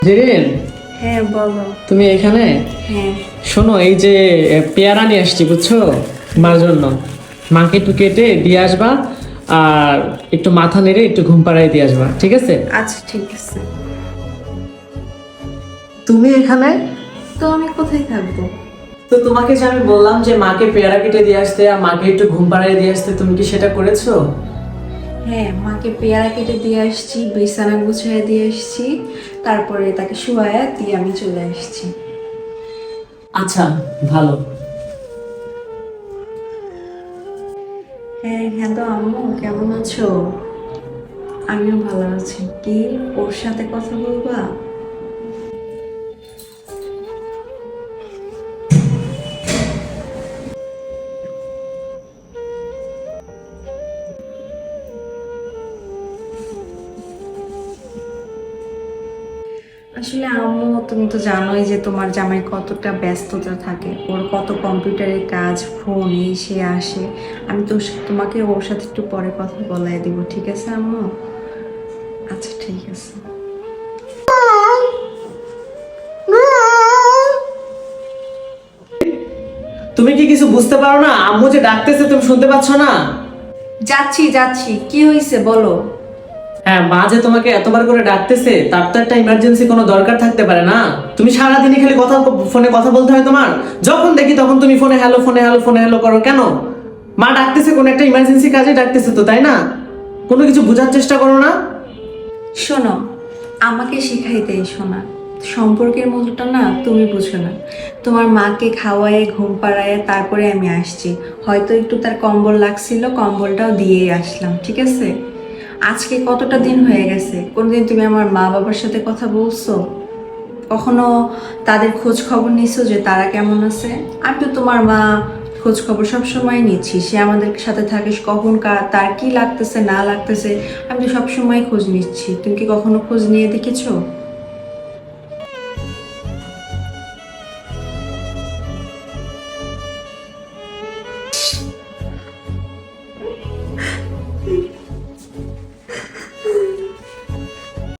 জেরিন, হ্যাঁ বলো। তুমি এখানে? হ্যাঁ। শোনো, এই যে পেয়ারা নিয়ে আসছি বুঝছো, মার জন্য। মাকে একটু কেটে দিয়ে আসবা, আর একটু মাথা নেড়ে একটু ঘুম পাড়ায় দিয়ে আসবা, ঠিক আছে? আচ্ছা ঠিক আছে। তুমি এখানে? তো আমি কোথায় থাকবো? তো তোমাকে যে আমি বললাম যে মাকে পেয়ারা কেটে দিয়ে আসতে আর মাকে একটু ঘুম পাড়ায় দিয়ে আসতে, তুমি কি সেটা করেছো? হ্যাঁ, মাকে পেয়ারা কেটে দিয়ে আসছি, বিছানা গুছিয়ে দিয়ে আসছি, তারপরে তাকে শুয়ায়া দিয়ে আমি চলে আসছি। আচ্ছা, ভালো। হ্যাঁ হ্যাঁ, তো আম্মু কেমন আছো? আমিও ভালো আছি। কি ওর সাথে কথা বলবা? আসলে আম্মু, তুমি তো জানোই যে তোমার জামাই কতটা ব্যস্ততা থাকে, ওর কত কম্পিউটারের কাজ, ফোন এই সে আসে। আমি তো তোমাকে ওর সাথে একটু পরে কথা বলাই দিব, ঠিক আছে আম্মু? আচ্ছা ঠিক আছে। তুমি কি কিছু বুঝতে পারো না? আম্মু যে ডাকতেছে তুমি শুনতে পাচ্ছ না? যাচ্ছি যাচ্ছি, কি হয়েছে বলো। হ্যাঁ, মা যে তোমাকে এতবার করে ডাকতেছে, তার তো একটা ইমার্জেন্সি কোনো দরকার থাকতে পারে না? তুমি সারাদিনই খালি ফোনে কথা বলতে হয় তোমার? যখন দেখি তখন তুমি ফোনে হ্যালো, ফোনে হ্যালো, ফোনে হ্যালো করো কেন? মা ডাকতেছে, কোনো একটা ইমার্জেন্সি কাজে ডাকতেছে তো, তাই না? কোনো কিছু বোঝার চেষ্টা করো না? শোনো, আমাকে শিখাইতে এসো না, সম্পর্কের মূল্যটা না তুমি বুঝো না। তোমার মাকে খাওয়ায় ঘুম পাড়ায় তারপরে আমি আসছি, হয়তো একটু তার কম্বল লাগছিল, কম্বলটাও দিয়ে আসলাম, ঠিক আছে? আজকে কতটা দিন হয়ে গেছে, কোনোদিন তুমি আমার মা বাবার সাথে কথা বলছো? কখনো তাদের খোঁজ খবর নিছো যে তারা কেমন আছে? আমি তো তোমার মা, খোঁজ খবর সবসময় নিচ্ছি, সে আমাদের সাথে থাকে, কখন তার কি লাগতেছে না লাগতেছে আমি তো সবসময় খোঁজ নিচ্ছি। তুমি কি কখনো খোঁজ নিয়ে দেখেছো?